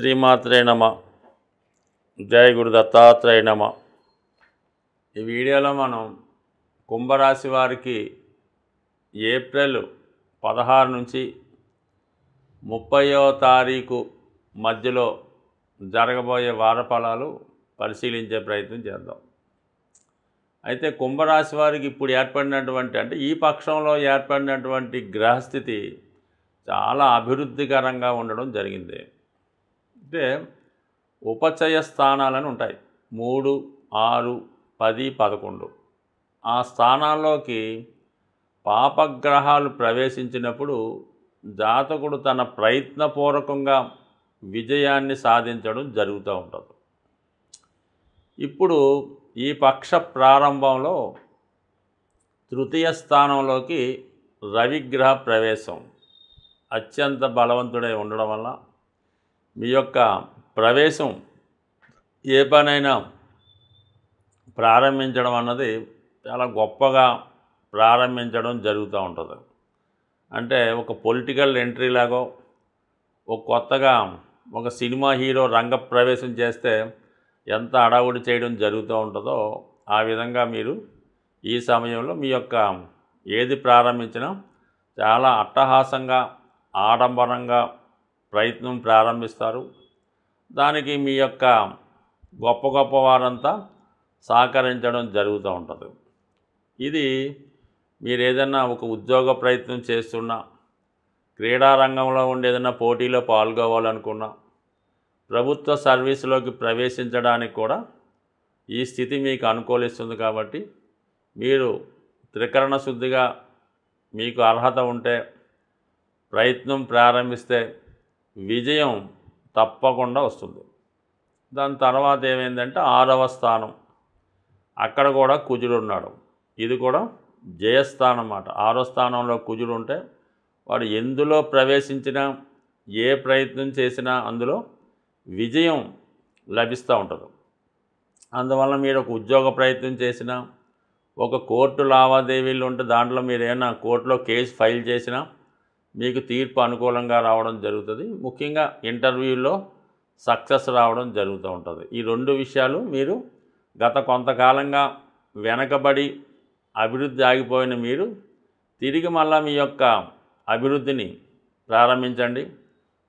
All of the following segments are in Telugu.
శ్రీమాత్రే నమ. జయ గురు దత్తాత్రేయ నమ. ఈ వీడియోలో మనం కుంభరాశి వారికి ఏప్రిల్ 16 నుంచి 30వ తారీఖు మధ్యలో జరగబోయే వారఫలాలు పరిశీలించే ప్రయత్నం చేద్దాం. అయితే కుంభరాశి వారికి ఇప్పుడు ఏర్పడినటువంటి అంటే ఈ పక్షంలో ఏర్పడినటువంటి గ్రహస్థితి చాలా అభివృద్ధికరంగా ఉండడం జరిగింది. అంటే ఉపచయ స్థానాలని ఉంటాయి 3, 6, 10, 11. ఆ స్థానాల్లోకి పాపగ్రహాలు ప్రవేశించినప్పుడు జాతకుడు తన ప్రయత్నపూర్వకంగా విజయాన్ని సాధించడం జరుగుతూ ఉంటుంది. ఇప్పుడు ఈ పక్ష ప్రారంభంలో తృతీయ స్థానంలోకి రవిగ్రహ ప్రవేశం అత్యంత బలవంతుడై ఉండడం వల్ల మీ యొక్క ప్రవేశం ఏ పనైనా ప్రారంభించడం అన్నది చాలా గొప్పగా ప్రారంభించడం జరుగుతూ ఉంటుంది. అంటే ఒక పొలిటికల్ ఎంట్రీ లాగో ఒక కొత్తగా ఒక సినిమా హీరో రంగప్రవేశం చేస్తే ఎంత అడావుడి చేయడం జరుగుతూ ఉంటుందో ఆ విధంగా మీరు ఈ సమయంలో మీ యొక్క ఏది ప్రారంభించినా చాలా అట్టహాసంగా ఆడంబరంగా ప్రయత్నం ప్రారంభిస్తారు. దానికి మీ యొక్క గొప్ప గొప్ప వారంతా సహకరించడం జరుగుతూ ఉంటుంది. ఇది మీరు ఏదైనా ఒక ఉద్యోగ ప్రయత్నం చేస్తున్నా, క్రీడారంగంలో ఉండి ఏదైనా పోటీలో పాల్గొవాలనుకున్నా, ప్రభుత్వ సర్వీసులోకి ప్రవేశించడానికి కూడా ఈ స్థితి మీకు అనుకూలిస్తుంది. కాబట్టి మీరు త్రికరణ శుద్ధిగా మీకు అర్హత ఉంటే ప్రయత్నం ప్రారంభిస్తే విజయం తప్పకుండా వస్తుంది. దాని తర్వాత ఏమైందంటే 6వ స్థానం, అక్కడ కూడా కుజుడు ఉన్నాడు. ఇది కూడా జయస్థానం అన్నమాట. 6వ స్థానంలో కుజుడు ఉంటే వాడు ఎందులో ప్రవేశించినా ఏ ప్రయత్నం చేసినా అందులో విజయం లభిస్తూ ఉంటుంది. అందువల్ల మీరు ఒక ఉద్యోగ ప్రయత్నం చేసినా, ఒక కోర్టు లావాదేవీలు ఉంటే దాంట్లో మీరు ఏమైనా కోర్టులో కేసు ఫైల్ చేసినా మీకు తీర్పు అనుకూలంగా రావడం జరుగుతుంది. ముఖ్యంగా ఇంటర్వ్యూలో సక్సెస్ రావడం జరుగుతూ ఉంటుంది. ఈ 2 విషయాలు మీరు గత కొంతకాలంగా వెనకబడి అభివృద్ధి ఆగిపోయిన మీరు తిరిగి మళ్ళా మీ యొక్క అభివృద్ధిని ప్రారంభించండి.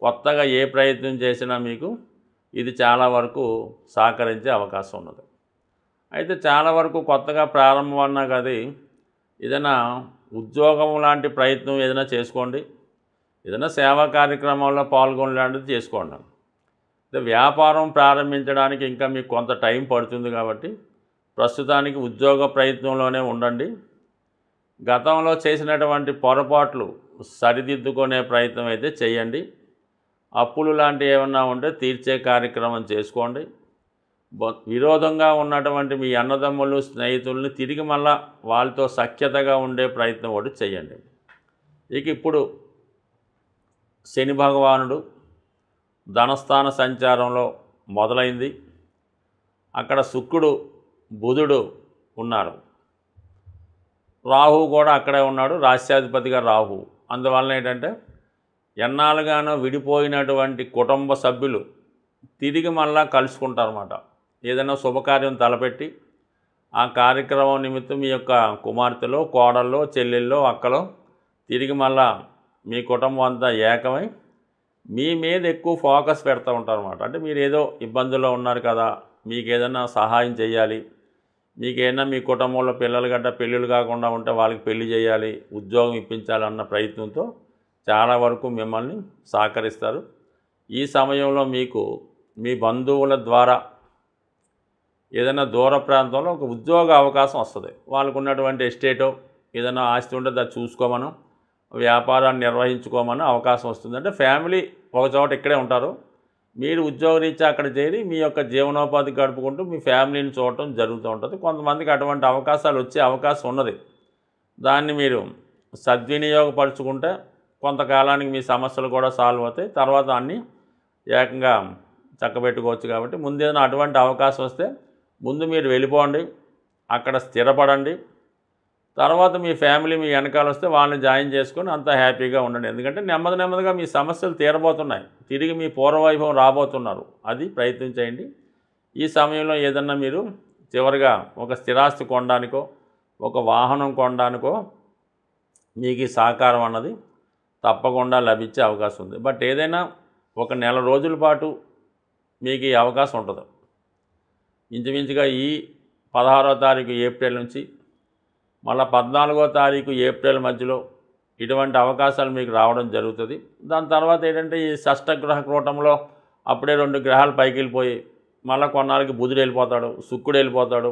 కొత్తగా ఏ ప్రయత్నం చేసినా మీకు ఇది చాలా వరకు సహకరించే అవకాశం ఉన్నది. అయితే చాలా వరకు కొత్తగా ప్రారంభం అన్నా కదా, ఏదైనా ఉద్యోగం లాంటి ప్రయత్నం ఏదైనా చేసుకోండి, ఏదైనా సేవా కార్యక్రమాల్లో పాల్గొనలాంటిది చేసుకోండి. వ్యాపారం ప్రారంభించడానికి ఇంకా మీకు కొంత టైం పడుతుంది. కాబట్టి ప్రస్తుతానికి ఉద్యోగ ప్రయత్నంలోనే ఉండండి. గతంలో చేసినటువంటి పొరపాట్లు సరిదిద్దుకునే ప్రయత్నం అయితే చేయండి. అప్పులు లాంటివి ఏమన్నా ఉంటే తీర్చే కార్యక్రమం చేసుకోండి. విరోధంగా ఉన్నటువంటి మీ అన్నదమ్ములు స్నేహితుల్ని తిరిగి మళ్ళా వాళ్ళతో సఖ్యతగా ఉండే ప్రయత్నం ఒకటి చేయండి. ఇక ఇప్పుడు శని భగవానుడు ధనస్థాన సంచారంలో మొదలైంది. అక్కడ శుక్రుడు బుధుడు ఉన్నారు, రాహు కూడా అక్కడే ఉన్నాడు, రాశ్యాధిపతిగా రాహు. అందువలన ఏంటంటే ఎన్నాళ్ళుగానో విడిపోయినటువంటి కుటుంబ సభ్యులు తిరిగి మళ్ళా కలుసుకుంటారన్నమాట. ఏదైనా శుభకార్యం తలపెట్టి ఆ కార్యక్రమం నిమిత్తం మీ యొక్క కుమార్తెలో, కోడల్లో, చెల్లెల్లో, అక్కలో తిరిగి మళ్ళా మీ కుటుంబం అంతా ఏకమై మీ మీద ఎక్కువ ఫోకస్ పెడుతూ ఉంటారన్నమాట. అంటే మీరు ఏదో ఇబ్బందుల్లో ఉన్నారు కదా, మీకు ఏదైనా సహాయం చేయాలి, మీకేదైనా మీ కుటుంబంలో పిల్లలు గట్రా పెళ్ళిళ్ళు కాకుండా ఉంటే వాళ్ళకి పెళ్లి చేయాలి, ఉద్యోగం ఇప్పించాలన్న ప్రయత్నంతో చాలా వరకు మిమ్మల్ని సహకరిస్తారు. ఈ సమయంలో మీకు మీ బంధువుల ద్వారా ఏదైనా దూర ప్రాంతంలో ఒక ఉద్యోగ అవకాశం వస్తుంది. వాళ్ళకు ఉన్నటువంటి ఎస్టేటో ఏదైనా ఆస్తి ఉంటే దాన్ని చూసుకోమను, వ్యాపారాన్ని నిర్వహించుకోమని అవకాశం వస్తుంది. అంటే ఫ్యామిలీ ఒక చోట ఇక్కడే ఉంటారు, మీరు ఉద్యోగరీత్యా అక్కడ చేరి మీ యొక్క జీవనోపాధి గడుపుకుంటూ మీ ఫ్యామిలీని చూడటం జరుగుతూ ఉంటుంది. కొంతమందికి అటువంటి అవకాశాలు వచ్చే అవకాశం ఉన్నది. దాన్ని మీరు సద్వినియోగపరుచుకుంటే కొంతకాలానికి మీ సమస్యలు కూడా సాల్వ్ అవుతాయి. తర్వాత అన్నీ ఏకంగా చక్కబెట్టుకోవచ్చు. కాబట్టి ముందేదైనా అటువంటి అవకాశం వస్తే ముందు మీరు వెళ్ళిపోండి, అక్కడ స్థిరపడండి. తర్వాత మీ ఫ్యామిలీ మీ వెనకాల వస్తే వాళ్ళని జాయిన్ చేసుకొని అంతా హ్యాపీగా ఉండండి. ఎందుకంటే నెమ్మదిగా మీ సమస్యలు తీరబోతున్నాయి, తిరిగి మీ పూర్వవైభవం రాబోతున్నారు. అది ప్రయత్నం చేయండి. ఈ సమయంలో ఏదన్నా మీరు చివరిగా ఒక స్థిరాస్తి కొనడానికో ఒక వాహనం కొనడానికో మీకు ఈ సహకారం అన్నది తప్పకుండా లభించే అవకాశం ఉంది. బట్ ఏదైనా ఒక నెల రోజుల పాటు మీకు ఈ అవకాశం ఉంటుంది. ఇంచుమించుగా ఈ 16వ తారీఖు ఏప్రిల్ నుంచి మళ్ళీ 14వ తారీఖు ఏప్రిల్ మధ్యలో ఇటువంటి అవకాశాలు మీకు రావడం జరుగుతుంది. దాని తర్వాత ఏంటంటే ఈ షష్టగ్రహ కూటంలో అప్పుడే 2 గ్రహాలు పైకి వెళ్ళిపోయి మళ్ళీ కొన్నాళ్ళకి బుధుడు వెళ్ళిపోతాడు, శుక్రుడు వెళ్ళిపోతాడు,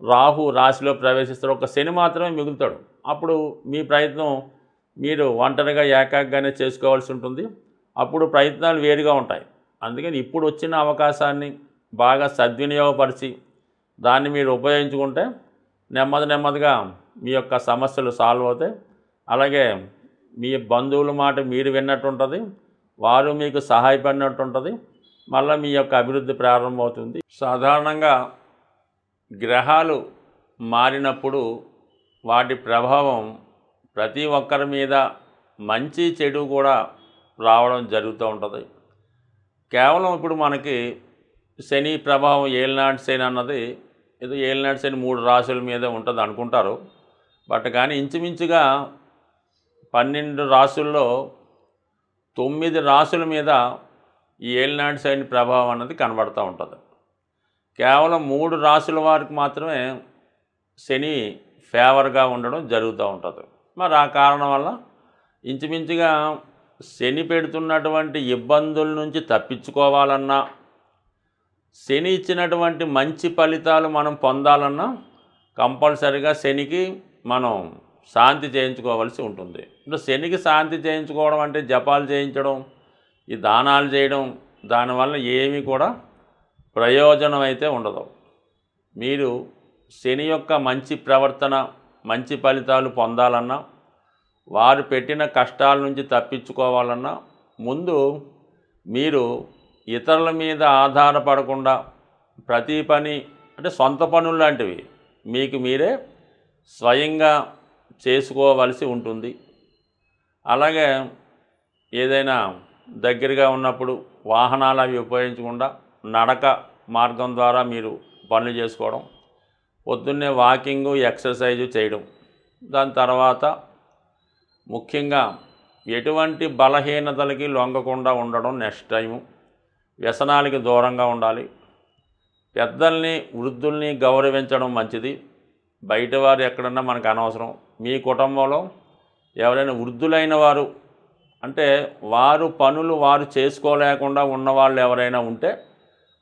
రాహు రాశిలో ప్రవేశిస్తాడు, ఒక శని మాత్రమే మిగులుతాడు. అప్పుడు మీ ప్రయత్నం మీరు ఒంటరిగా ఏకాగ్గానే చేసుకోవాల్సి ఉంటుంది. అప్పుడు ప్రయత్నాలు వేరుగా ఉంటాయి. అందుకని ఇప్పుడు వచ్చిన అవకాశాన్ని బాగా సద్వినియోగపరిచి దాన్ని మీరు ఉపయోగించుకుంటే నెమ్మదిగా మీ యొక్క సమస్యలు సాల్వ్ అవుతాయి. అలాగే మీ బంధువుల మాట మీరు విన్నట్టు ఉంటుంది, వారు మీకు సహాయపడినట్టు ఉంటుంది. మళ్ళీ మీ యొక్క అభివృద్ధి ప్రారంభమవుతుంది. సాధారణంగా గ్రహాలు మారినప్పుడు వాటి ప్రభావం ప్రతి ఒక్కరి మీద మంచి చెడు కూడా రావడం జరుగుతూ ఉంటుంది. కేవలం ఇప్పుడు మనకి శని ప్రభావం ఏలినాటి శని అన్నది ఏదో ఏలినాటి శని 3 రాశుల మీద ఉంటుంది అనుకుంటారు. బట్ కానీ ఇంచుమించుగా 12 రాశుల్లో 9 రాశుల మీద ఈ ఏలినాటి శని ప్రభావం అన్నది కనబడుతూ ఉంటుంది. కేవలం 3 రాశుల వారికి మాత్రమే శని ఫేవర్గా ఉండడం జరుగుతూ ఉంటుంది. మరి ఆ కారణం వల్ల ఇంచుమించుగా శని పెడుతున్నటువంటి ఇబ్బందుల నుంచి తప్పించుకోవాలన్నా, శని ఇచ్చినటువంటి మంచి ఫలితాలు మనం పొందాలన్నా కంపల్సరిగా శనికి మనం శాంతి చేయించుకోవాల్సి ఉంటుంది. ఇప్పుడు శనికి శాంతి చేయించుకోవడం అంటే జపాలు చేయించడం, ఈ దానాలు చేయడం, దానివల్ల ఏమీ కూడా ప్రయోజనం అయితే ఉండదు. మీరు శని యొక్క మంచి ప్రవర్తన, మంచి ఫలితాలు పొందాలన్నా, వారు పెట్టిన కష్టాల నుంచి తప్పించుకోవాలన్నా ముందు మీరు ఇతరుల మీద ఆధారపడకుండా ప్రతి పని అంటే సొంత పనులు లాంటివి మీకు మీరే స్వయంగా చేసుకోవలసి ఉంటుంది. అలాగే ఏదైనా దగ్గరగా ఉన్నప్పుడు వాహనాలు అవి ఉపయోగించకుండా నడక మార్గం ద్వారా మీరు పనులు చేసుకోవడం, పొద్దున్నే వాకింగు ఎక్సర్సైజు చేయడం, దాని తర్వాత ముఖ్యంగా ఎటువంటి బలహీనతలకి లొంగకుండా ఉండడం. నెక్స్ట్ టైము వ్యసనాలకి దూరంగా ఉండాలి. పెద్దల్ని వృద్ధుల్ని గౌరవించడం మంచిది. బయట వారు ఎక్కడన్నా మనకు అనవసరం. మీ కుటుంబంలో ఎవరైనా వృద్ధులైన వారు అంటే వారు పనులు వారు చేసుకోలేకుండా ఉన్నవాళ్ళు ఎవరైనా ఉంటే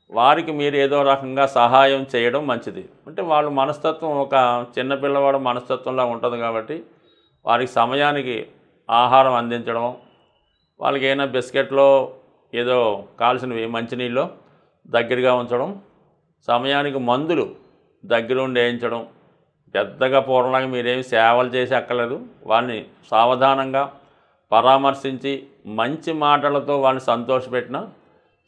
వారికి మీరు ఏదో రకంగా సహాయం చేయడం మంచిది. అంటే వాళ్ళ మనస్తత్వం ఒక చిన్నపిల్లవాడు మనస్తత్వంలా ఉంటుంది కాబట్టి వారికి సమయానికి ఆహారం అందించడం, వాళ్ళకి ఏమైనా బిస్కెట్లో ఏదో కావాల్సినవి మంచినీళ్ళు దగ్గరగా ఉంచడం, సమయానికి మందులు దగ్గరుండి వేయించడం. పెద్దగా పూర్వంలాగా మీరేమి సేవలు చేసి అక్కర్లేదు. వాళ్ళని సావధానంగా పరామర్శించి మంచి మాటలతో వాళ్ళని సంతోషపెట్టిన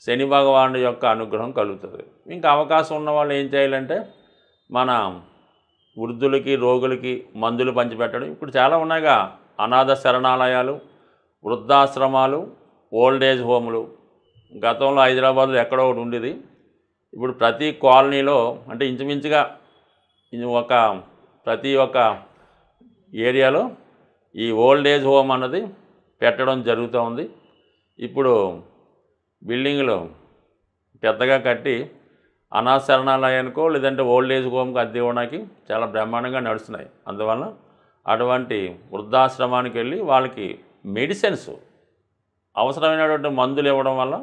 శని భగవానుడి యొక్క అనుగ్రహం కలుగుతుంది. ఇంకా అవకాశం ఉన్న వాళ్ళు ఏం చేయాలంటే మన వృద్ధులకి రోగులకి మందులు పంచిపెట్టడం. ఇప్పుడు చాలా ఉన్నాయిగా అనాథ శరణాలయాలు, వృద్ధాశ్రమాలు, ఓల్డేజ్ హోములు. గతంలో హైదరాబాద్లో ఎక్కడో ఒకటి ఉండేది. ఇప్పుడు ప్రతి కాలనీలో అంటే ఇంచుమించుగా ప్రతి ఒక్క ఏరియాలో ఈ ఓల్డేజ్ హోమ్ అన్నది పెట్టడం జరుగుతూ ఉంది. ఇప్పుడు బిల్డింగులు పెద్దగా కట్టి అనాథ శరణాలయానికో లేదంటే ఓల్డేజ్ హోమ్కి అద్దె ఇవ్వడానికి చాలా బ్రహ్మాండంగా నడుస్తున్నాయి. అందువల్ల అటువంటి వృద్ధాశ్రమానికి వెళ్ళి వాళ్ళకి మెడిసిన్స్ అవసరమైనటువంటి మందులు ఇవ్వడం వల్ల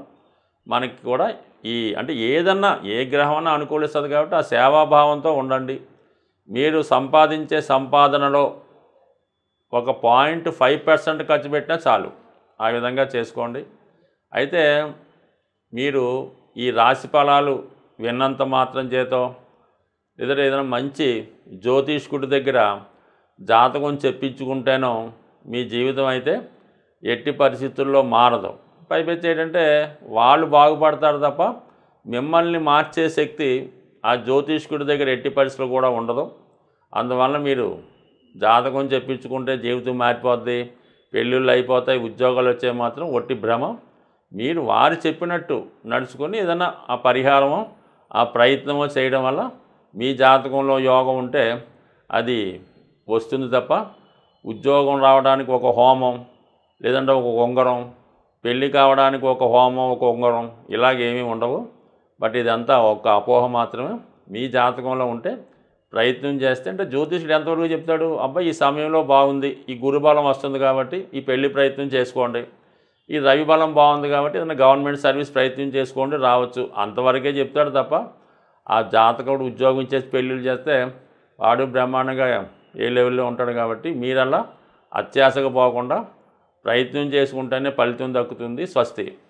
మనకి కూడా అంటే ఏదన్నా ఏ గ్రహమన్నా అనుకూలిస్తుంది కాబట్టి ఆ సేవాభావంతో ఉండండి. మీరు సంపాదించే సంపాదనలో ఒక 0.5% ఖర్చు పెట్టినా చాలు. ఆ విధంగా చేసుకోండి. అయితే మీరు ఈ రాశి ఫలాలు విన్నంత మాత్రం చేతో లేదా ఏదైనా మంచి జ్యోతిష్కుడి దగ్గర జాతకం చెప్పించుకుంటేనో మీ జీవితం అయితే ఎట్టి పరిస్థితుల్లో మారదు. పైపెచ్చి ఏంటంటే వాళ్ళు బాగుపడతారు తప్ప మిమ్మల్ని మార్చే శక్తి ఆ జ్యోతిష్కుడి దగ్గర ఎట్టి పరిస్థితులు కూడా ఉండదు. అందువల్ల మీరు జాతకం చెప్పించుకుంటే జీవితం మారిపోద్ది, పెళ్ళిళ్ళు అయిపోతాయి, ఉద్యోగాలు వచ్చే మాత్రం ఒట్టి భ్రమ. మీరు వారు చెప్పినట్టు నడుచుకొని ఏదైనా ఆ పరిహారమో ఆ ప్రయత్నమో చేయడం వల్ల మీ జాతకంలో యోగం ఉంటే అది వస్తుంది తప్ప ఉద్యోగం రావడానికి ఒక హోమం, లేదంటే ఒక ఉంగరం, పెళ్ళి కావడానికి ఒక హోమం, ఒక ఉంగరం ఇలాగేమీ ఉండవు. బట్ ఇదంతా ఒక అపోహ మాత్రమే. మీ జాతకంలో ఉంటే ప్రయత్నం చేస్తే, అంటే జ్యోతిష్యుడు ఎంతవరకు చెప్తాడు, అబ్బాయి ఈ సమయంలో బాగుంది, ఈ గురుబలం వస్తుంది కాబట్టి ఈ పెళ్లి ప్రయత్నం చేసుకోండి, ఈ రవి బలం బాగుంది కాబట్టి ఏదైనా గవర్నమెంట్ సర్వీస్ ప్రయత్నం చేసుకోండి, రావచ్చు, అంతవరకే చెప్తాడు తప్ప ఆ జాతకుడు ఉద్యోగం చేసి పెళ్ళిళ్ళు చేస్తే వాడు బ్రహ్మాండంగా ఏ లెవెల్లో ఉంటాడు. కాబట్టి మీరలా అత్యాశగా పోకుండా ప్రయత్నం చేసుకుంటేనే ఫలితం దక్కుతుంది. స్వస్తి.